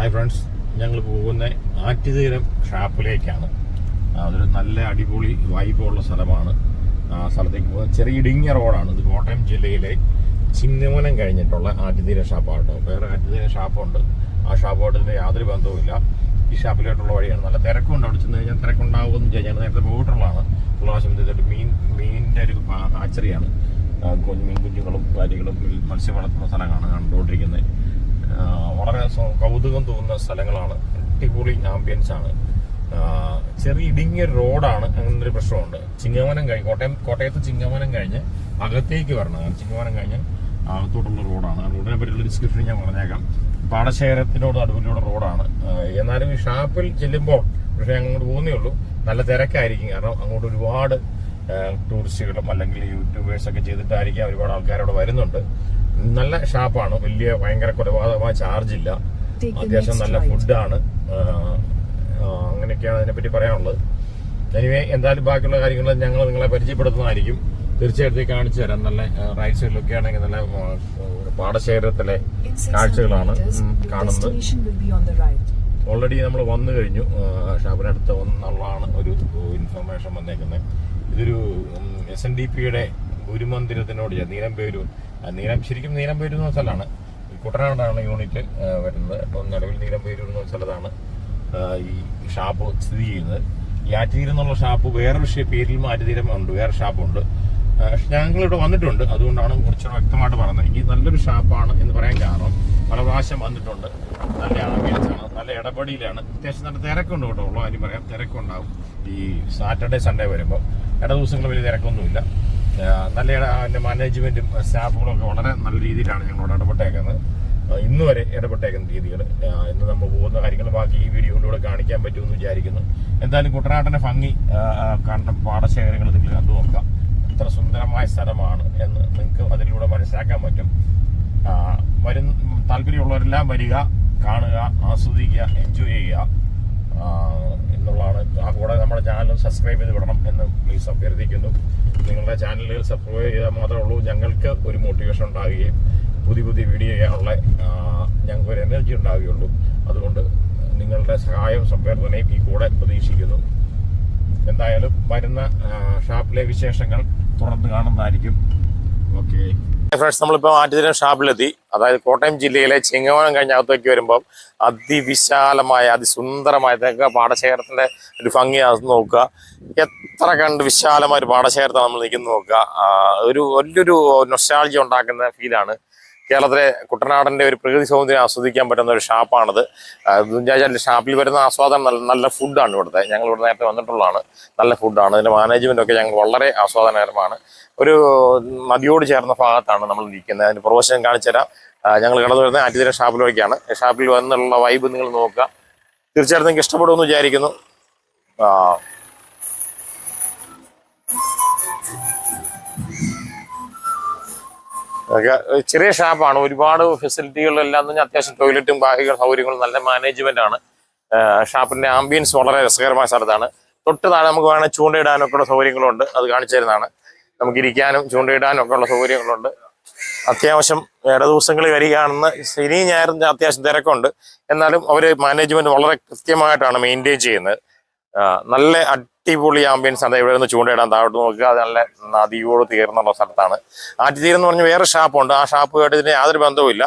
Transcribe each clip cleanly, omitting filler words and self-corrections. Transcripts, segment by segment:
Hi friends, ഞങ്ങൾ പോകുന്ന ആറ്റുതീരം ഷാപ്പിലേക്കാണ്. അതൊരു നല്ല അടിപൊളി വൈബുള്ള സ്ഥലമാണ്. സ്ഥലത്തേക്ക് പോകുന്ന ചെറിയ ഇടുങ്ങിയ റോഡാണ്. ഇത് കോട്ടയം ജില്ലയിലെ ചിങ്ങവനം കഴിഞ്ഞിട്ടുള്ള ആറ്റുതീര ഷാപ്പാട്ടോ. വേറെ ആറ്റുതീര ഷാപ്പുണ്ട്, ആ ഷാപ്പുമായിട്ട് ഇതിൻ്റെ യാതൊരു ബന്ധവുമില്ല. ഈ ഷാപ്പിലോട്ടുള്ള വഴിയാണ്. നല്ല തിരക്കുണ്ട്. അവിടെ ചെന്ന് കഴിഞ്ഞാൽ തിരക്കുണ്ടാവുമെന്ന് ചോദിച്ചാൽ ഞങ്ങൾ നേരത്തെ പോയിട്ടുള്ളതാണ്. പ്രാവശ്യം ചെയ്തിട്ട് മീനിൻ്റെ ഒരു ആച്ചറിയാണ്. മീൻ കുഞ്ഞുങ്ങളും കാര്യങ്ങളും മത്സ്യം വളർത്തുന്ന സ്ഥലമാണ് കണ്ടുകൊണ്ടിരിക്കുന്നത്. വളരെ കൗതുകം തോന്നുന്ന സ്ഥലങ്ങളാണ്. അടിപൊളി ആംബിയൻസ് ആണ്. ചെറിയ ഇടുങ്ങിയ റോഡാണ്. അങ്ങനൊരു പ്രശ്നമുണ്ട്. ചിങ്ങവനം കോട്ടയത്ത് ചിങ്ങവനം കഴിഞ്ഞ് അകത്തേക്ക് വരണം. ചിങ്ങവനം കഴിഞ്ഞ് അകത്തോട്ടുള്ള റോഡാണ്. റോഡിനെ പറ്റിയുള്ള ഡിസ്ക്രിപ്ഷൻ ഞാൻ പറഞ്ഞേക്കാം. പാടശേഖരത്തിനോട് അടുപ്പിലുള്ള റോഡാണ്. എന്നാലും ഈ ഷാപ്പിൽ ചെല്ലുമ്പോൾ പക്ഷേ അങ്ങോട്ട് പോകുന്നേ ഉള്ളൂ. നല്ല തിരക്കായിരിക്കും. കാരണം അങ്ങോട്ട് ഒരുപാട് ടൂറിസ്റ്റുകളും അല്ലെങ്കിൽ യൂട്യൂബേഴ്സൊക്കെ ചെയ്തിട്ടായിരിക്കും ഒരുപാട് ആൾക്കാരവിടെ വരുന്നുണ്ട്. നല്ല ഷാപ്പാണ്. ഭയങ്കര കൊലപാതകമായ ചാർജില്ല. അത്യാവശ്യം നല്ല ഫുഡാണ്. അങ്ങനെയൊക്കെയാണ് അതിനെപ്പറ്റി പറയാനുള്ളത്. എനിവേ, എന്തായാലും ബാക്കിയുള്ള കാര്യങ്ങൾ ഞങ്ങൾ നിങ്ങളെ പരിചയപ്പെടുത്തുന്നതായിരിക്കും. തീർച്ചയായിട്ടും കാണിച്ചു തരാം. നല്ല റൈറ്റ് സൈഡിലൊക്കെ ആണെങ്കിൽ നല്ല പാടശേഖരത്തിലെ കാഴ്ചകളാണ് കാണുന്നത്. ഓൾറെഡി നമ്മൾ വന്നു കഴിഞ്ഞു. ഷാപ്പിനടുത്ത് വന്നുള്ളതാണ് ഒരു ഇൻഫർമേഷൻ വന്നേക്കുന്നത്. ഇതൊരു SNDPയുടെ ഗുരുമന്ദിരത്തിനോട് ശരിക്കും നീലംപേരൂർ എന്ന സ്ഥലമാണ്. കുട്ടനാടാണ് യൂണിറ്റ് വരുന്നത്. അപ്പോൾ നിലവിൽ നീലംപേരൂർ എന്ന സ്ഥലത്താണ് ഈ ഷാപ്പ് സ്ഥിതി ചെയ്യുന്നത്. ഈ ആറ്റുതീരം എന്നുള്ള ഷാപ്പ് വേറൊരു പേരിൽ ആറ്റുതീരം ഉണ്ട്, വേറെ ഷാപ്പുണ്ട്. പക്ഷെ ഞങ്ങളിവിടെ വന്നിട്ടുണ്ട്, അതുകൊണ്ടാണ് കുറച്ചുകൂടെ വ്യക്തമായിട്ട് പറയുന്നത്. എനിക്ക് നല്ലൊരു ഷാപ്പാണ് എന്ന് പറയാൻ കാരണം പല പ്രാവശ്യം വന്നിട്ടുണ്ട്. നല്ല ആംബിയൻസ് ആണ്, നല്ല ഇടപെടിയിലാണ്. അത്യാവശ്യം നല്ല തിരക്കുണ്ട് കേട്ടോ. ഉള്ള കാര്യം പറയാം, തിരക്കുണ്ടാവും ഈ സാറ്റർഡേ സൺഡേ വരുമ്പോൾ. ഇട ദിവസങ്ങളിൽ വലിയ തിരക്കൊന്നുമില്ല. നല്ല അതിൻ്റെ മാനേജ്മെന്റും സ്റ്റാഫുകളും ഒക്കെ വളരെ നല്ല രീതിയിലാണ് ഞങ്ങളോട് ഇടപെട്ടേക്കുന്നത്. ഇന്ന് വരെ ഇടപെട്ടേക്കുന്ന രീതികൾ. ഇന്ന് നമ്മൾ പോകുന്ന കാര്യങ്ങൾ ബാക്കി ഈ വീഡിയോയിലൂടെ കാണിക്കാൻ പറ്റുമെന്ന് വിചാരിക്കുന്നു. എന്തായാലും കുട്ടനാട്ടിന്റെ ഭംഗി കണ്ട പാടശേഖരങ്ങൾ നിങ്ങൾ കണ്ടു നോക്കാം. എത്ര സുന്ദരമായ സ്ഥലമാണ് എന്ന് നിങ്ങൾക്ക് അതിലൂടെ മനസ്സിലാക്കാൻ പറ്റും. താല്പര്യമുള്ളവരെല്ലാം വരിക, കാണുക, ആസ്വദിക്കുക, എൻജോയ് ചെയ്യുക എന്നുള്ളതാണ്. കൂടെ നമ്മുടെ ചാനൽ സബ്സ്ക്രൈബ് ചെയ്ത് വിടണം എന്ന് പ്ലീസ് അഭ്യർത്ഥിക്കുന്നു. നിങ്ങളുടെ ചാനലുകൾ സബ്സ്ക്രൈബ് ചെയ്താൽ മാത്രമേ ഉള്ളൂ ഞങ്ങൾക്ക് ഒരു മോട്ടിവേഷൻ ഉണ്ടാവുകയും പുതിയ വീഡിയോ ചെയ്യാനുള്ള ഞങ്ങൾക്ക് ഒരു എനർജി ഉണ്ടാവുകയുള്ളൂ. അതുകൊണ്ട് നിങ്ങളുടെ സഹായം സംവേദനയും ഈ കൂടെ പ്രതീക്ഷിക്കുന്നു. എന്തായാലും വരുന്ന ഷാപ്പിലെ വിശേഷങ്ങൾ തുറന്ന് കാണുന്നതായിരിക്കും. ഓക്കെ ഫ്രണ്ട്സ്, നമ്മളിപ്പോൾ ആറ്റുതീരം ഷാപ്പിലെത്തി. അതായത് കോട്ടയം ജില്ലയിലെ ചിങ്ങവനം കഴിഞ്ഞ അകത്തേക്ക് വരുമ്പം അതിവിശാലമായ അതിസുന്ദരമായ പാടശേഖരത്തിന്റെ ഒരു ഭംഗി അത് നോക്കുക. എത്ര കണ്ട് വിശാലമായ ഒരു പാടശേഖരത്താണ് നമ്മൾ നിൽക്കുന്നത് നോക്കുക. ഒരു വലിയൊരു നൊസ്റ്റാൾജി ഉണ്ടാക്കുന്ന ഫീലാണ്. കേരളത്തിലെ കുട്ടനാടിന്റെ ഒരു പ്രകൃതി സൗന്ദര്യം ആസ്വദിക്കാൻ പറ്റുന്ന ഒരു ഷാപ്പാണിത്. ഷാപ്പിൽ വരുന്ന ആസ്വാദനം നല്ല ഫുഡാണ് ഇവിടുത്തെ. ഞങ്ങൾ ഇവിടെ നേരത്തെ വന്നിട്ടുള്ളതാണ്. നല്ല ഫുഡാണ്. ഇതിന്റെ മാനേജ്മെന്റ് ഒക്കെ ഞങ്ങൾക്ക് വളരെ ആസ്വാദനകരമാണ്. ഒരു നദിയോട് ചേർന്ന ഭാഗത്താണ് നമ്മൾ ഇരിക്കുന്നത്. അതിന്റെ പ്രൊമോഷൻ കാണിച്ചു തരാം. ഞങ്ങൾ കടന്നു വരുന്നത് ആറ്റുതീരം ഷാപ്പിലേക്കാണ്. ഷാപ്പിൽ വന്നുള്ള വൈബ് നിങ്ങൾ നോക്കുക. തീർച്ചയായിട്ടും നിങ്ങൾക്ക് ഇഷ്ടപ്പെടുമെന്ന് വിചാരിക്കുന്നു. ചെറിയ ഷാപ്പാണ്. ഒരുപാട് ഫെസിലിറ്റികളെല്ലാം എന്ന് പറഞ്ഞാൽ അത്യാവശ്യം ടോയ്ലറ്റും ബാക്കിയുള്ള സൗകര്യങ്ങളും നല്ല മാനേജ്മെന്റ് ആണ്. ഷാപ്പിന്റെ ആംബിയൻസ് വളരെ രസകരമായ സ്ഥലത്താണ്. തൊട്ട് താഴെ നമുക്ക് വേണമെങ്കിൽ ചൂണ്ടയിടാനൊക്കെ ഉള്ള സൗകര്യങ്ങളുണ്ട്. അത് കാണിച്ചു തരുന്നതാണ്. നമുക്ക് ഇരിക്കാനും ചൂണ്ടയിടാനും ഒക്കെ ഉള്ള സൗകര്യങ്ങളുണ്ട്. അത്യാവശ്യം ഇട ദിവസങ്ങളിൽ വരികയാണെന്ന് ശനി ഞായറും അത്യാവശ്യം തിരക്കുണ്ട്. എന്നാലും അവര് മാനേജ്മെന്റ് വളരെ കൃത്യമായിട്ടാണ് മെയിൻറ്റെയിൻ ചെയ്യുന്നത്. നല്ല അടിപൊളി ആംബിയൻസ് ആണ്. ഇവിടെ നിന്ന് ചൂണ്ടയിടാൻ താഴോട്ട് നോക്കുക. അത് നല്ല നദിയോട് തീർന്നുള്ള സ്ഥലത്താണ്. ആറ്റുതീരം എന്ന് പറഞ്ഞ വേറെ ഷാപ്പുണ്ട്. ആ ഷാപ്പുമായിട്ട് ഇതിന് യാതൊരു ബന്ധവുമില്ല.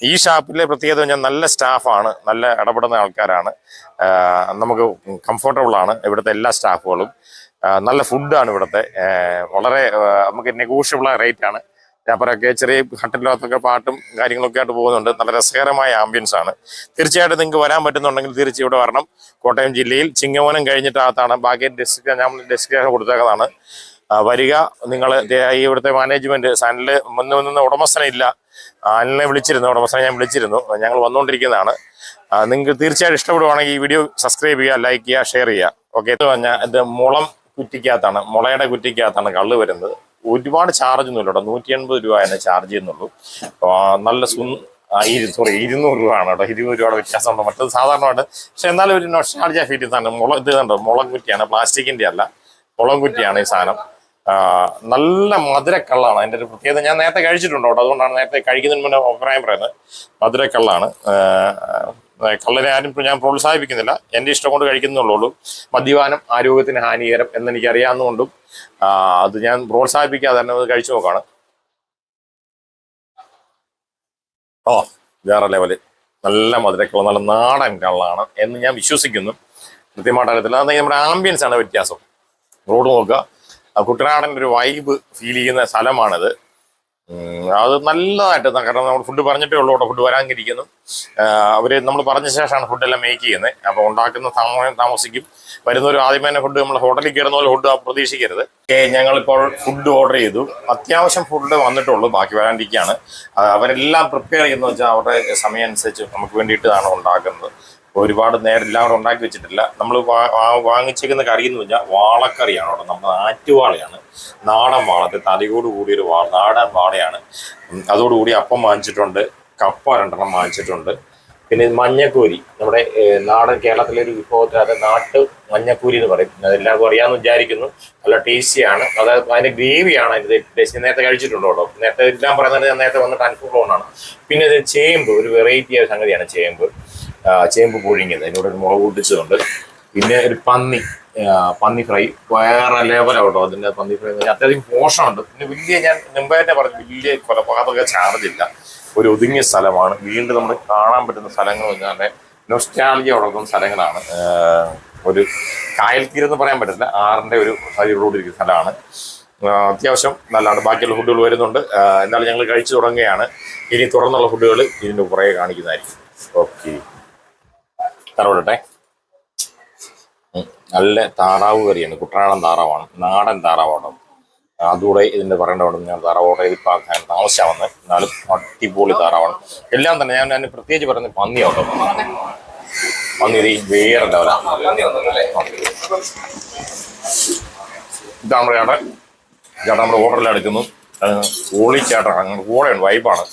ഈ ഷാപ്പിലെ പ്രത്യേകത പറഞ്ഞാൽ നല്ല സ്റ്റാഫാണ്, നല്ല ഇടപെടുന്ന ആൾക്കാരാണ്. നമുക്ക് കംഫർട്ടബിൾ ആണ് ഇവിടുത്തെ എല്ലാ സ്റ്റാഫുകളും. നല്ല ഫുഡാണ് ഇവിടുത്തെ. വളരെ നമുക്ക് നെഗോഷ്യബിളായ റേറ്റ് ആണ്. ഞാപ്പറൊക്കെ ചെറിയ ഹട്ടിലൊക്കെ പാട്ടും കാര്യങ്ങളൊക്കെ ആയിട്ട് പോകുന്നുണ്ട്. നല്ല രസകരമായ ആംബിയൻസ് ആണ്. തീർച്ചയായിട്ടും നിങ്ങൾക്ക് വരാൻ പറ്റുന്നുണ്ടെങ്കിൽ തീർച്ചയായും ഇവിടെ വരണം. കോട്ടയം ജില്ലയിൽ ചിങ്ങവനം കഴിഞ്ഞിട്ടകത്താണ്. ബാക്കി ഞാൻ ഡിസ്ക്രിപ്ഷൻ കൊടുത്തേക്കുന്നതാണ്. വരിക. നിങ്ങൾ ഇവിടുത്തെ മാനേജ്മെന്റ് ചാനലിൽ മുന്നേ ഉടമസ്ഥനില്ല. അനിലിനെ ഉടമസ്ഥനെ ഞാൻ വിളിച്ചിരുന്നു. ഞങ്ങൾ വന്നുകൊണ്ടിരിക്കുന്നതാണ്. നിങ്ങൾക്ക് തീർച്ചയായിട്ടും ഇഷ്ടപ്പെടുവാണെങ്കിൽ ഈ വീഡിയോ സബ്സ്ക്രൈബ് ചെയ്യുക, ലൈക്ക് ചെയ്യുക, ഷെയർ ചെയ്യുക. ഓക്കെ. ഇത് മുളയുടെ കുറ്റിക്കകത്താണ് കള്ള് വരുന്നത്. ഒരുപാട് ചാർജ് ഒന്നും ഇല്ല കേട്ടോ. 180 രൂപ തന്നെ ചാർജ് ചെയ്യുന്നുള്ളൂ. നല്ല 200 രൂപയാണ് കേട്ടോ. 20 രൂപയുടെ വ്യത്യാസമുണ്ട്. മറ്റത് സാധാരണമായിട്ട്. പക്ഷെ എന്നാലും ഒരു നൊസ്റ്റാൾജിയ ഫീൽ ചെയ്യുന്നതാണ്. ഇത് കണ്ടോ, മുളം കുറ്റിയാണ്, പ്ലാസ്റ്റിക്കിന്റെ അല്ല, മുളം കുറ്റിയാണ് ഈ സാധനം. നല്ല മധുരക്കള്ളാണ്. അതിൻ്റെ ഒരു പ്രത്യേകത ഞാൻ നേരത്തെ കഴിച്ചിട്ടുണ്ട് കേട്ടോ. അതുകൊണ്ടാണ് നേരത്തെ കഴിക്കുന്നതിന് മുന്നേ അഭിപ്രായം പറയുന്നത്. മധുരക്കള്ളാണ്. കള്ളനെ ആരും ഞാൻ പ്രോത്സാഹിപ്പിക്കുന്നില്ല, എൻ്റെ ഇഷ്ടം കൊണ്ട് കഴിക്കുന്നുള്ളൂ. മദ്യപാനം ആരോഗ്യത്തിന് ഹാനികരം എന്നെനിക്ക് അറിയാവുന്നതുകൊണ്ടും അത് ഞാൻ പ്രോത്സാഹിപ്പിക്കാതെ തന്നെ അത് കഴിച്ചു നോക്കാണ്. ഓ, വേറെ ലെവല്, നല്ല മധുരക്കുള്ള നല്ല നാടൻ കള്ളാണ് എന്ന് ഞാൻ വിശ്വസിക്കുന്നു. കൃത്യമായിട്ട് അറിയത്തില്ല. അത് നമ്മുടെ ആംബിയൻസ് ആണ് വ്യത്യാസം. റോഡ് നോക്കുക, കുട്ടനാടൻ്റെ ഒരു വൈബ് ഫീൽ ചെയ്യുന്ന സ്ഥലമാണിത്. അത് നല്ലതായിട്ട്, കാരണം നമ്മൾ ഫുഡ് പറഞ്ഞിട്ടേ ഉള്ളൂ കേട്ടോ, ഫുഡ് വരാനിരിക്കുന്നു. അവർ നമ്മൾ പറഞ്ഞ ശേഷമാണ് ഫുഡെല്ലാം മേക്ക് ചെയ്യുന്നത്. അപ്പോൾ ഉണ്ടാക്കുന്ന സമയം താമസിക്കും. വരുന്നൊരു ആദ്യമേ തന്നെ ഫുഡ് നമ്മൾ ഹോട്ടലിൽ കയറുന്ന പോലെ ഫുഡ് പ്രതീക്ഷിക്കരുത്. ഞങ്ങളിപ്പോൾ ഫുഡ് ഓർഡർ ചെയ്തു. അത്യാവശ്യം ഫുഡ് വന്നിട്ടുള്ളൂ, ബാക്കി വരാണ്ടിരിക്കുകയാണ്. അവരെല്ലാം പ്രിപ്പയർ ചെയ്യുന്നത് വെച്ചാൽ അവരുടെ സമയം അനുസരിച്ച് നമുക്ക് വേണ്ടിയിട്ടാണ് ഉണ്ടാക്കുന്നത്. ഒരുപാട് നേരം എല്ലാം കൂടെ ഉണ്ടാക്കി വെച്ചിട്ടില്ല. നമ്മൾ വാങ്ങിച്ചേക്കുന്ന കറി എന്ന് വെച്ചാൽ വാളക്കറിയാണ് കേട്ടോ. നമ്മുടെ ആറ്റുവാളയാണ്, നാടൻ വാളത്തെ തലയോട് കൂടിയൊരു നാടൻ വാളയാണ്. അതോടുകൂടി അപ്പം വാങ്ങിച്ചിട്ടുണ്ട്, കപ്പ 2 വാങ്ങിച്ചിട്ടുണ്ട്. പിന്നെ മഞ്ഞക്കൂരി, നമ്മുടെ നാടൻ കേരളത്തിലെ ഒരു വിഭവത്തിൽ അത് മഞ്ഞക്കൂരി എന്ന് പറയും. അതെല്ലാവർക്കും അറിയാമെന്ന് വിചാരിക്കുന്നു. നല്ല ടേസ്റ്റിയാണ്. അതായത് അതിൻ്റെ ഗ്രേവിയാണ് അതിൻ്റെ ടേസ്റ്റ്. നേരത്തെ കഴിച്ചിട്ടുണ്ടോ കേട്ടോ? നേരത്തെ എല്ലാം പറയുന്നത് ഞാൻ നേരത്തെ വന്നിട്ട് അനുഭവമാണ്. പിന്നെ ഇത് ചേമ്പ്, ഒരു വെറൈറ്റി ആയ സംഗതിയാണ് ചേമ്പ് പുഴുങ്ങിയത്. അതിനോട് ഒരു മുളക് പൊട്ടിച്ചതുണ്ട്. പിന്നെ ഒരു പന്നി ഫ്രൈ വേറെ ലെവലാണ് കേട്ടോ. അതിൻ്റെ പന്നി ഫ്രൈ എന്ന് പറഞ്ഞാൽ അത്യാവശ്യം പോഷമുണ്ട്. പിന്നെ വലിയ, ഞാൻ മുമ്പേ തന്നെ പറഞ്ഞു, വലിയ കൊലപാതക ചാർജില്ല. ഒരു ഒതുങ്ങിയ സ്ഥലമാണ്. വീണ്ടും നമ്മൾ കാണാൻ പറ്റുന്ന സ്ഥലങ്ങൾ എന്ന് പറഞ്ഞാൽ നൊസ്റ്റാൾജിയ ഉണർത്തുന്ന സ്ഥലങ്ങളാണ്. ഒരു കായൽ തീരെന്ന് പറയാൻ പറ്റില്ല, ആറിൻ്റെ ഒരു സൈഡിലൂടെ സ്ഥലമാണ്. അത്യാവശ്യം നല്ലതാണ്. ബാക്കിയുള്ള ഫുഡുകൾ വരുന്നുണ്ട്. എന്നാലും ഞങ്ങൾ കഴിച്ചു തുടങ്ങുകയാണ്. ഇനി തുറന്നുള്ള ഫുഡുകൾ ഇതിൻ്റെ പുറകെ കാണിക്കുന്നതായിരിക്കും. ഓക്കെ, തറവിടട്ടെ. നല്ല താറാവ് കറിയാണ്, കുട്ടനാടൻ താറാവാണ്, നാടൻ താറാവാണ്. അതുകൂടെ ഇതിൻ്റെ പറയേണ്ടതുകൊണ്ട് ഞാൻ താറാവ് ഓർഡർ ചെയ്തിപ്പോൾ താമസിച്ചാൽ എന്നാലും അടിപൊളി താറാവാണ്. എല്ലാം തന്നെ ഞാൻ പ്രത്യേകിച്ച് പറയുന്നത് പന്നിയാവട്ടോ. പന്നി വേറെ ലെവലാണ്. ഇതാണ് നമ്മുടെ ചേട്ടൻ നമ്മുടെ ഓർഡറിൽ എടുക്കുന്നു. ഓളിച്ചേട്ടൻ അങ്ങനെ കൂടെയുണ്ട്, വൈബാണ്.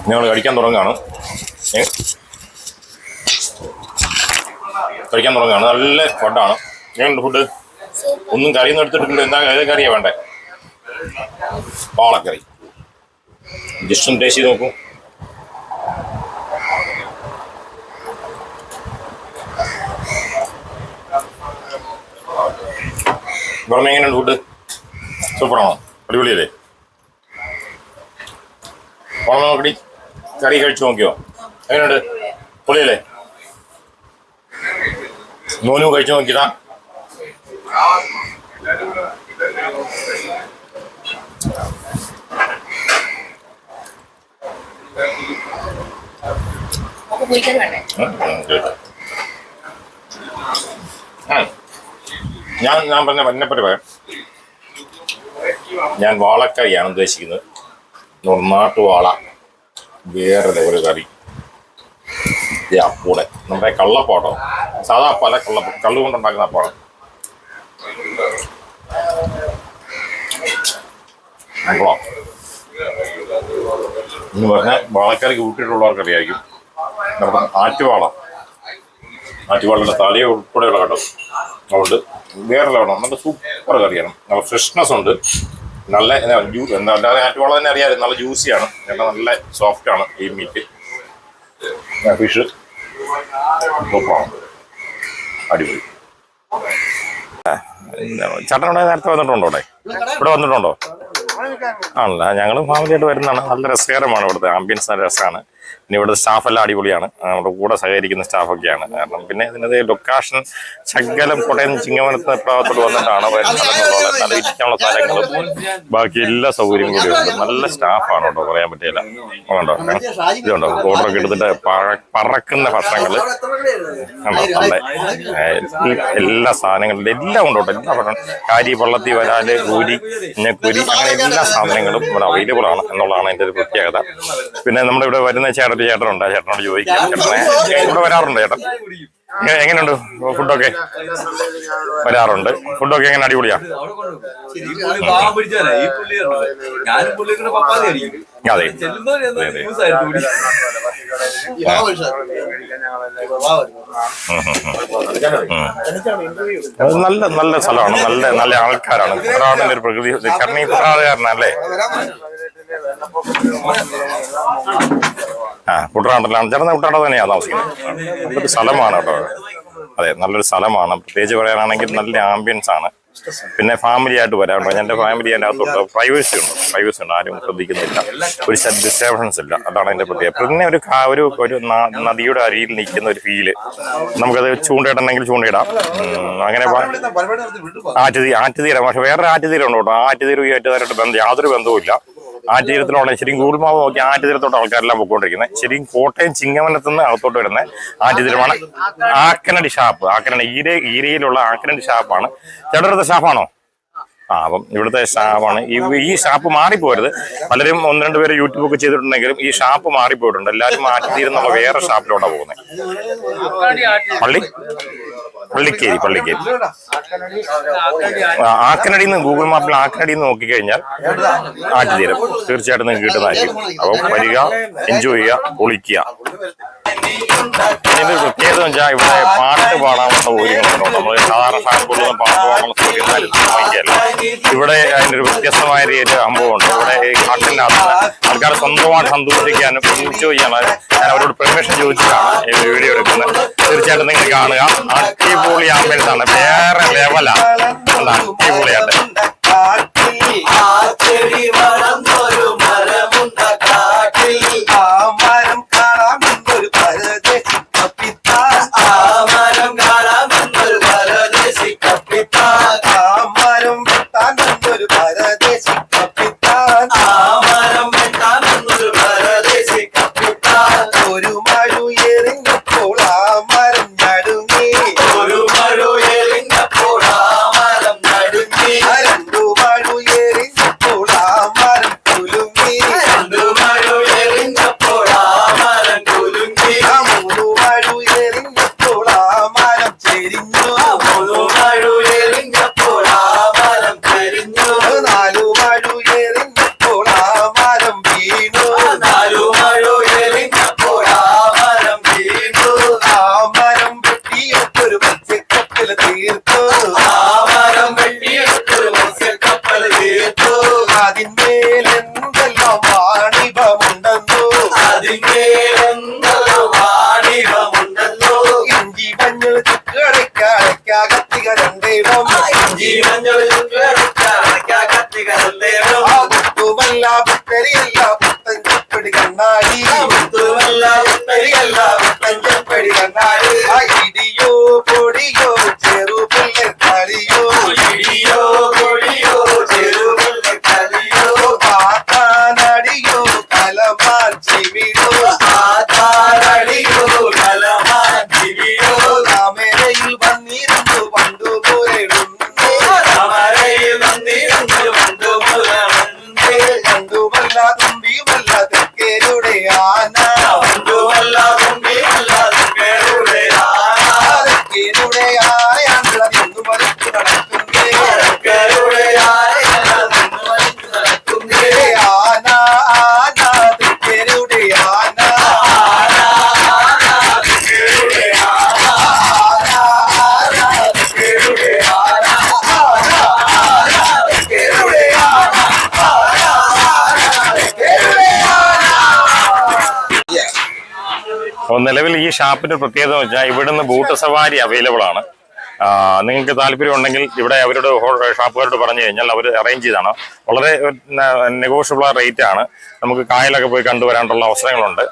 ഞങ്ങൾ കഴിക്കാൻ തുടങ്ങുകയാണ്. നല്ല ഫുഡാണ്. എങ്ങനെയുണ്ട് ഫുഡ്? ഒന്നും കറിയൊന്നും എടുത്തിട്ടുണ്ട്. എന്താ ഏത് കറിയാണ് വേണ്ടേ? പാളക്കറി. ജസ്റ്റ് ടേസ്റ്റ് ചെയ്ത് നോക്കൂ. പുറമെ എങ്ങനെയുണ്ട് ഫുഡ്? സൂപ്പറാണോ? അടിപൊളിയല്ലേ? പുറമെ നോക്കടി, കറി കഴിച്ചു നോക്കിയോ? എങ്ങനെയുണ്ട്? പൊളിയല്ലേ? മോനു കഴിച്ചു നോക്കിയതാ? ഞാൻ പറഞ്ഞ വന്നപ്പറ്റി പറയാം. ഞാൻ വാളക്കറിയാണ് ഉദ്ദേശിക്കുന്നത്. നാട്ടുവാള, വേറെ ഒരു കറി. കൂടെ നമ്മുടെ കള്ളപ്പാടോ, സാധാ പല കള്ളു കൊണ്ടുണ്ടാക്കുന്ന അപ്പാടം. എന്ന് പറഞ്ഞാൽ വാളക്കറിക്ക് കൂട്ടിയിട്ടുള്ളവർക്ക് അറിയായിരിക്കും. നമ്മുടെ ആറ്റുവാളയുടെ തലയെ ഉൾപ്പെടെയുള്ള കേട്ടോ. അതുകൊണ്ട് വേറെ ലെവലാണ്. നല്ല സൂപ്പർ കറിയാണ്. നല്ല ഫ്രഷ്നെസ് ഉണ്ട്. നല്ല അല്ലാതെ ആറ്റുവാള തന്നെ അറിയാതെ നല്ല ജ്യൂസിയാണ്. നല്ല സോഫ്റ്റാണ് ഈ മീറ്റ്. ഫിഷ് സൂപ്പറാണ്, അടിപൊളി. ചേട്ടൻ ഇവിടെ നേരത്തെ വന്നിട്ടുണ്ടോ? ഇവിടെ വന്നിട്ടുണ്ടോ? ആണല്ലോ. ഞങ്ങളും ഫാമിലിയായിട്ട് വരുന്നതാണ്. നല്ല രസകരമാണ്. ഇവിടുത്തെ ആംബിയൻസ് നല്ല രസമാണ്. പിന്നെ ഇവിടുത്തെ സ്റ്റാഫെല്ലാം അടിപൊളിയാണ്. നമ്മുടെ കൂടെ സഹകരിക്കുന്ന സ്റ്റാഫൊക്കെയാണ്. കാരണം പിന്നെ ഇതിനത് ലൊക്കേഷൻ ശകലം കോട്ടയം ചിങ്ങവനത്ത് ഭാഗത്തോട്ട് വന്നിട്ടാണ് നല്ല ഇരിക്കാനുള്ള സ്ഥലങ്ങളും ബാക്കി എല്ലാ സൗകര്യങ്ങളും കൂടി ഉണ്ട്. നല്ല സ്റ്റാഫാണ് കേട്ടോ, പറയാൻ പറ്റില്ല. കണ്ടോ, ഇതുണ്ടോ ഓർഡറൊക്കെ എടുത്തിട്ട് പറക്കുന്ന ഭക്ഷണങ്ങൾ കണ്ടോ. നല്ല എല്ലാ സാധനങ്ങളും എല്ലാം ഉണ്ട് കേട്ടോ. എല്ലാ ഭക്ഷണം, കാരി, പള്ളത്തി, വരാല്, കൂരി, ഞക്കുരി, അങ്ങനെ എല്ലാ സാധനങ്ങളും ഇവിടെ അവൈലബിൾ ആണ് എന്നുള്ളതാണ് എൻ്റെ ഒരു പ്രത്യേകത. പിന്നെ നമ്മുടെ ഇവിടെ വരുന്ന ചേട്ടനുണ്ട്. ചേട്ടനോട് ചോദിക്കാം. ചേട്ടനെ ഇവിടെ വരാറുണ്ട് ചേട്ടൻ? എങ്ങനെയുണ്ട് ഫുഡൊക്കെ? വരാറുണ്ട്. ഫുഡൊക്കെ എങ്ങനെ? അടിപൊളിയാ? അതെ. നല്ല നല്ല സ്ഥലമാണ്. നല്ല നല്ല ആൾക്കാരാണ്. കുട്ടനാടിന്റെ ഒരു പ്രകൃതി. കർണി കുട്ടനാടുകാരനല്ലേ? കുട്ടനാട്ടിലാണ്. ചേട്ടൻ കുട്ടനാട് തന്നെയാണ് താമസിക്കുന്നത്. നല്ലൊരു സ്ഥലമാണ് കേട്ടോ. അതെ, നല്ലൊരു സ്ഥലമാണ്. പ്രത്യേകിച്ച് പറയാനാണെങ്കിൽ നല്ല ആംബിയൻസ് ആണ്. പിന്നെ ഫാമിലി ആയിട്ട് വരാം. എൻ്റെ ഫാമിലി അതിൻ്റെ അകത്തോട്ട് പ്രൈവസി ഉണ്ട്. ആരും ശ്രദ്ധിക്കുന്നില്ല, ഒരു ഡിസ്റ്റർബൻസ് ഇല്ല. അതാണ് അതിൻ്റെ പ്രത്യേകത. പിന്നെ ഒരു നദിയുടെ അരിയിൽ നിൽക്കുന്ന ഒരു ഫീല്. നമുക്കത് ചൂണ്ടയിടണമെങ്കിൽ ചൂണ്ടയിടാം. അങ്ങനെ ആറ്റുതീര, പക്ഷെ വേറൊരു ആറ്റുതീരം ഉണ്ട് കേട്ടോ. ആ ആറ്റുതീരം ഈ ആറ്റുതീരമായിട്ട് യാതൊരു ബന്ധവുമില്ല. ആറ്റുതീരത്തിലുള്ള ശരിക്കും ഗൂഗിൾ മാപ്പ് നോക്കി ആറ്റുതീരത്തോട്ട് ആൾക്കാരെല്ലാം പൊയ്ക്കൊണ്ടിരിക്കുന്നത്. ശരിക്കും കോട്ടയം ചിങ്ങവനത്ത് നിന്ന് അകത്തോട്ട് വരുന്ന ആറ്റുതീരമാണ്. ആക്കനടി ഷാപ്പ്, ഈരയിലുള്ള ആക്കനടി ഷാപ്പാണ്. ചേട്ടടുത്ത ഷാപ്പാണോ? അപ്പം ഇവിടുത്തെ ഷാപ്പാണ്. ഈ ഷാപ്പ് മാറിപ്പോരുത്. പലരും 1-2 പേര് യൂട്യൂബൊക്കെ ചെയ്തിട്ടുണ്ടെങ്കിലും ഈ ഷാപ്പ് മാറിപ്പോയിട്ടുണ്ട്. എല്ലാവരും ആറ്റുതീരം വേറെ ഷാപ്പിലോട്ടാണ് പോകുന്നത്. പള്ളിക്കേരി ആക്കനടി നിന്ന് ഗൂഗിൾ മാപ്പിൽ ആക്കനടി നിന്ന് നോക്കിക്കഴിഞ്ഞാൽ ആറ്റുതീരം തീർച്ചയായിട്ടും നിങ്ങൾക്ക് കിട്ടുന്നതായിരിക്കും. അപ്പം വരിക, എൻജോയ് ചെയ്യുക, പൊളിക്കുക. ഇതിന്റെ പ്രത്യേകത വെച്ചാൽ ഇവിടെ പാട്ട് പാടാനുള്ള സൗകര്യങ്ങളുണ്ടോ. നമ്മൾ സാധാരണ ഷാപ്പുകളിൽ പാട്ട് പാടാനുള്ള സൗകര്യം ഇവിടെ അതിൻ്റെ ഒരു വ്യത്യസ്തമായ ഒരു സംഭവമുണ്ട്. ഇവിടെ പാട്ടിൻ്റെ ആൾക്കാർ സ്വന്തമായിട്ട് സന്തോഷിക്കാനും എൻജോയ് ചെയ്യാനും ഞാൻ അവരോട് പെർമിഷൻ ചോദിച്ചിട്ടാണ് വീഡിയോ എടുക്കുന്നത്. തീർച്ചയായിട്ടും നിങ്ങൾ കാണുക. അടിപൊളി ആംബിയൻസ് ആണ്, വേറെ ലെവലാണ്. അടിപൊളിയായിട്ട് നിലവിൽ ഈ ഷാപ്പിന്റെ പ്രത്യേകത വെച്ചാൽ ഇവിടുന്ന് ബോട്ട് സവാരി അവൈലബിൾ ആണ്. നിങ്ങൾക്ക് താല്പര്യം ഉണ്ടെങ്കിൽ ഇവിടെ അവരുടെ ഷാപ്പുകാരോട് പറഞ്ഞു കഴിഞ്ഞാൽ അവർ അറേഞ്ച് ചെയ്താണ്. വളരെ നെഗോഷ്യബിൾ റേറ്റ് ആണ്. നമുക്ക് കായലൊക്കെ പോയി കണ്ടുവരാനുള്ള അവസരങ്ങളുണ്ട്.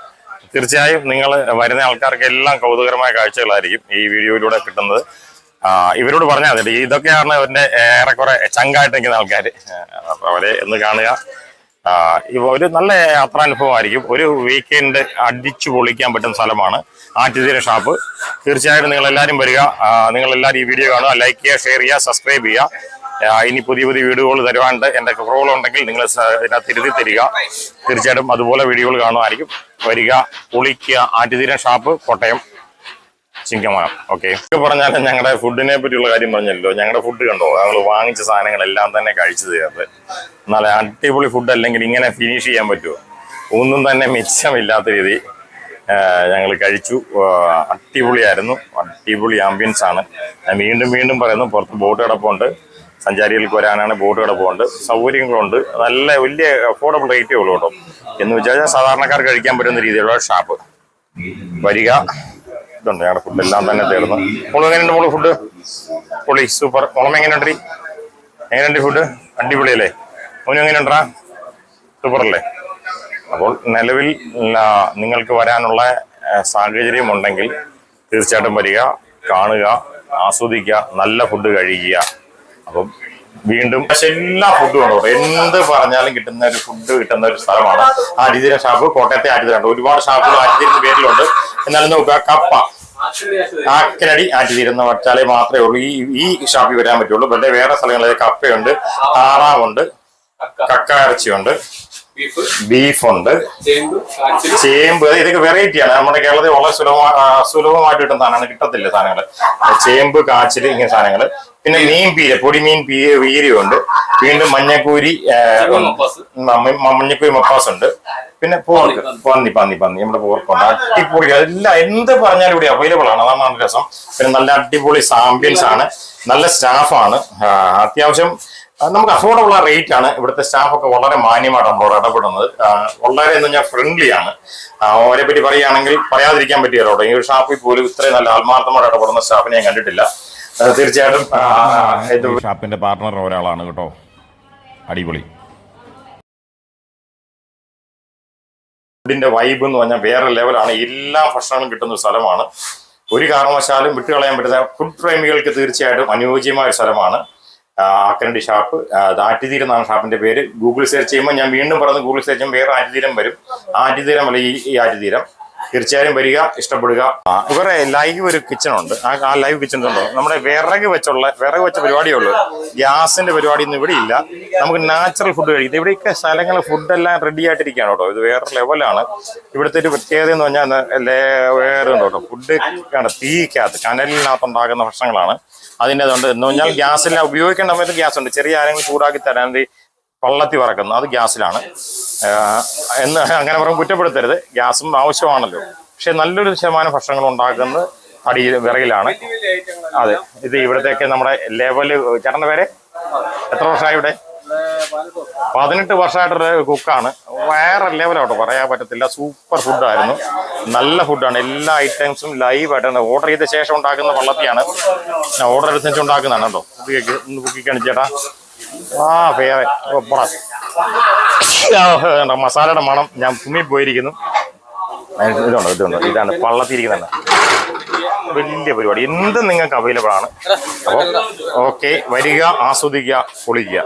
തീർച്ചയായും നിങ്ങൾ വരുന്ന ആൾക്കാർക്ക് എല്ലാം കൗതുകരമായ കാഴ്ചകളായിരിക്കും ഈ വീഡിയോയിലൂടെ കിട്ടുന്നത്. ഇവരോട് പറഞ്ഞാൽ മതി. ഇതൊക്കെയാണ് അവരുടെ ഏറെക്കുറെ ചങ്കായിട്ട് നിൽക്കുന്ന ആൾക്കാർ. അവരെ ഒന്ന് കാണുക. ഒരു നല്ല യാത്രാനുഭവമായിരിക്കും. ഒരു വീക്കെൻഡ് അടിച്ചു പൊളിക്കാൻ പറ്റുന്ന സ്ഥലമാണ് ആറ്റുതീര ഷാപ്പ്. തീർച്ചയായിട്ടും നിങ്ങളെല്ലാവരും വരിക. നിങ്ങളെല്ലാവരും ഈ വീഡിയോ കാണുക, ലൈക്ക് ചെയ്യുക, ഷെയർ ചെയ്യുക, സബ്സ്ക്രൈബ് ചെയ്യുക. ഇനി പുതിയ വീഡിയോകൾ തരുവാനുണ്ട്. എൻ്റെ പ്രോബ്ലം ഉണ്ടെങ്കിൽ നിങ്ങൾ ഇതിനകത്ത് തിരുത്തി തരിക. തീർച്ചയായിട്ടും അതുപോലെ വീഡിയോകൾ കാണുമായിരിക്കും. വരിക, പൊളിക്കുക. ആറ്റുതീര ഷാപ്പ്, കോട്ടയം ചിങ്ങമാനം. ഓക്കെ, പറഞ്ഞാലും ഞങ്ങളുടെ ഫുഡിനെ പറ്റിയുള്ള കാര്യം പറഞ്ഞല്ലോ. ഞങ്ങളുടെ ഫുഡ് കണ്ടോ, ഞങ്ങൾ വാങ്ങിച്ച സാധനങ്ങളെല്ലാം തന്നെ കഴിച്ചു തീർത്ത്. നല്ല അടിപൊളി ഫുഡ് അല്ലെങ്കിൽ ഇങ്ങനെ ഫിനിഷ് ചെയ്യാൻ പറ്റുമോ? ഒന്നും തന്നെ മിച്ചമില്ലാത്ത രീതി ഞങ്ങൾ കഴിച്ചു. അടിപൊളിയായിരുന്നു. അടിപൊളി ആംബിയൻസ് ആണ്. ഞാൻ വീണ്ടും പറയുന്നു, പുറത്ത് ബോട്ട് കിടപ്പുണ്ട്. സഞ്ചാരികൾക്ക് വരാനാണ് ബോട്ട് കിടപ്പുണ്ട്, സൗകര്യങ്ങളുണ്ട്, നല്ല വലിയ അഫോർഡബിൾ റേറ്റേ ഉള്ളൂ കേട്ടോ. എന്ന് വെച്ചാൽ സാധാരണക്കാർക്ക് കഴിക്കാൻ പറ്റുന്ന രീതിയിലുള്ള ഷാപ്പ്. വരിക, ഇതുണ്ട് ഞങ്ങളുടെ ഫുഡ് എല്ലാം തന്നെ തീർന്നു. മോള് എങ്ങനെയുണ്ട് മോള് ഫുഡ്? പൊളി, സൂപ്പർ. മോളം എങ്ങനെയുണ്ട് ഫുഡ്? അടിപൊളിയല്ലേ? മോനും എങ്ങനെയുണ്ടാ? സൂപ്പർ അല്ലേ? അപ്പോൾ നിലവിൽ നിങ്ങൾക്ക് വരാനുള്ള സാഹചര്യം ഉണ്ടെങ്കിൽ തീർച്ചയായിട്ടും വരിക, കാണുക, ആസ്വദിക്കുക, നല്ല ഫുഡ് കഴിക്കുക. അപ്പം വീണ്ടും എല്ലാ ഫുഡും ഉണ്ട്. എന്ത് പറഞ്ഞാലും കിട്ടുന്ന ഒരു ഫുഡ് കിട്ടുന്ന ഒരു സ്ഥലമാണ് ആറ്റുതീരം ഷാപ്പ്. കോട്ടയത്തെ ആറ്റുതീരം ഒരുപാട് ഷാപ്പുകൾ ആറ്റുതീരത്തിന്റെ പേരിലുണ്ട്. എന്നാലും നോക്കുക, കപ്പ ആക്കരടി ആറ്റുതീരം എന്ന് വെച്ചാലേ മാത്രമേ ഉള്ളൂ ഈ ഷാപ്പിൽ വരാൻ പറ്റുള്ളൂ. പക്ഷേ വേറെ സ്ഥലങ്ങളിൽ കപ്പയുണ്ട്, താറാവുണ്ട്, കക്ക ഇറച്ചിയുണ്ട്, ബീഫുണ്ട്, ചേമ്പ്. ഇതൊക്കെ വെറൈറ്റിയാണ്. നമ്മുടെ കേരളത്തിൽ വളരെ സുലഭമായിട്ട് കിട്ടുന്ന സാധനമാണ്. കിട്ടത്തില്ല സാധനങ്ങൾ. ചേമ്പ്, കാച്ചില്, ഇങ്ങനെ സാധനങ്ങൾ. പിന്നെ മീൻ പീര, പൊടിമീൻ പീരയുണ്ട്. വീണ്ടും മഞ്ഞക്കൂരി മപ്പാസ് ഉണ്ട്. പിന്നെ പോർക്ക്, പന്നി നമ്മുടെ പോർക്കുണ്ട്. അടിപൊളി എല്ലാം എന്ത് പറഞ്ഞാലും ഇവിടെ അവൈലബിൾ ആണ്. അതാണ് രസം. പിന്നെ നല്ല അടിപൊളി ആംബിയൻസ് ആണ്, നല്ല സ്റ്റാഫാണ്. അത്യാവശ്യം നമുക്ക് അഫോർഡബിൾ റേറ്റ് ആണ്. ഇവിടുത്തെ സ്റ്റാഫൊക്കെ വളരെ മാന്യമായിട്ട് നമ്മളോട് ഇടപെടുന്നത്. വളരെ എന്ന് പറഞ്ഞാൽ ഫ്രണ്ട്ലി ആണ്. അവരെ പറ്റി പറയുകയാണെങ്കിൽ പറയാതിരിക്കാൻ പറ്റിയല്ലോ. ഈ ഒരു ഷാപ്പിൽ പോലും ഇത്രയും നല്ല ആത്മാർത്ഥമായിട്ട് ഇടപെടുന്ന സ്റ്റാഫിനെ ഞാൻ കണ്ടിട്ടില്ല. തീർച്ചയായിട്ടും ഷാപ്പിന്റെ പാർട്ണർ ഒരാളാണ് കേട്ടോ. അടിപൊളി. ഫുഡിന്റെ വൈബ് എന്ന് പറഞ്ഞാൽ വേറെ ലെവലാണ്. എല്ലാ ഭക്ഷണങ്ങളും കിട്ടുന്ന ഒരു സ്ഥലമാണ്. ഒരു കാരണവശാലും വിട്ടുകളയാൻ പറ്റുന്ന ഫുഡ് പ്രേമികൾക്ക് തീർച്ചയായിട്ടും അനുയോജ്യമായ ഒരു സ്ഥലമാണ് ആക്കരടി ഷാപ്പ്. ആറ്റുതീരം എന്നാണ് ഷാപ്പിന്റെ പേര്. ഗൂഗിൾ സെർച്ച് ചെയ്യുമ്പോൾ, ഞാൻ വീണ്ടും പറഞ്ഞ് ഗൂഗിൾ സെർച്ച് ചെയ്യുമ്പോൾ വേറെ ആറ്റുതീരം വരും. ആറ്റുതീരം അല്ല ഈ ആറ്റുതീരം. തീർച്ചയായും വരിക, ഇഷ്ടപ്പെടുക. ഇവരെ ലൈവ് ഒരു കിച്ചൺ ഉണ്ട്. ആ ലൈവ് കിച്ചൺ ഉണ്ടോ? നമ്മുടെ വിറക് വെച്ച പരിപാടിയേ ഉള്ളൂ. ഗ്യാസിന്റെ പരിപാടി ഒന്നും ഇവിടെ ഇല്ല. നമുക്ക് നാച്ചുറൽ ഫുഡ് കഴിക്കും. ഇവിടെയൊക്കെ സ്ഥലങ്ങൾ ഫുഡെല്ലാം റെഡി ആയിട്ടിരിക്കുകയാണ് കേട്ടോ. ഇത് വേറെ ലെവലാണ്. ഇവിടുത്തെ ഒരു പ്രത്യേകത എന്ന് പറഞ്ഞാൽ വേറെ ഉണ്ട് കേട്ടോ. ഫുഡ് തീക്കകത്ത് കനലിനകത്തുണ്ടാകുന്ന ഭക്ഷണങ്ങളാണ്. അതിൻ്റെ അതുകൊണ്ട് എന്ന് പറഞ്ഞാൽ ഗ്യാസില്ല. ഉപയോഗിക്കേണ്ട സമയത്ത് ഗ്യാസ് ഉണ്ട്. ചെറിയ ആരെങ്കിലും ചൂടാക്കി തരാൻ പള്ളത്തി വറക്കുന്നത് അത് ഗ്യാസിലാണ് എന്ന് അങ്ങനെ പറയുമ്പോൾ കുറ്റപ്പെടുത്തരുത്. ഗ്യാസും ആവശ്യമാണല്ലോ. പക്ഷെ നല്ലൊരു ശതമാനം ഭക്ഷണങ്ങൾ ഉണ്ടാക്കുന്നത് വിറകിലാണ്. അതെ, ഇത് ഇവിടത്തേക്ക് നമ്മുടെ ലെവല്. ചേട്ടൻ്റെ പേര്? എത്ര വർഷമായി ഇവിടെ? 18 വർഷമായിട്ടൊരു കുക്കാണ്. വേറെ ലെവലോട്ടോ, പറയാൻ പറ്റത്തില്ല. സൂപ്പർ ഫുഡായിരുന്നു, നല്ല ഫുഡാണ്. എല്ലാ ഐറ്റംസും ലൈവായിട്ടാണ്. ഓർഡർ ചെയ്ത ശേഷം ഉണ്ടാക്കുന്ന വള്ളത്തിയാണ്. ഓർഡർ എടുത്ത ശേഷം ഉണ്ടാക്കുന്നതാണ് കേട്ടോ. ഒന്ന് കുക്കിക്കാണ് ചേട്ടാ. മസാലയുടെ മണം ഞാൻ ഭൂമി പോയിരിക്കുന്നു. ഇതാണ് പള്ളത്തിരിക്കുന്നതാണ്. വലിയ പരിപാടി. എന്തും നിങ്ങൾക്ക് അവൈലബിൾ ആണ്. അപ്പോൾ ഓക്കെ, വരിക, ആസ്വദിക്കുക, പൊളിക്കുക.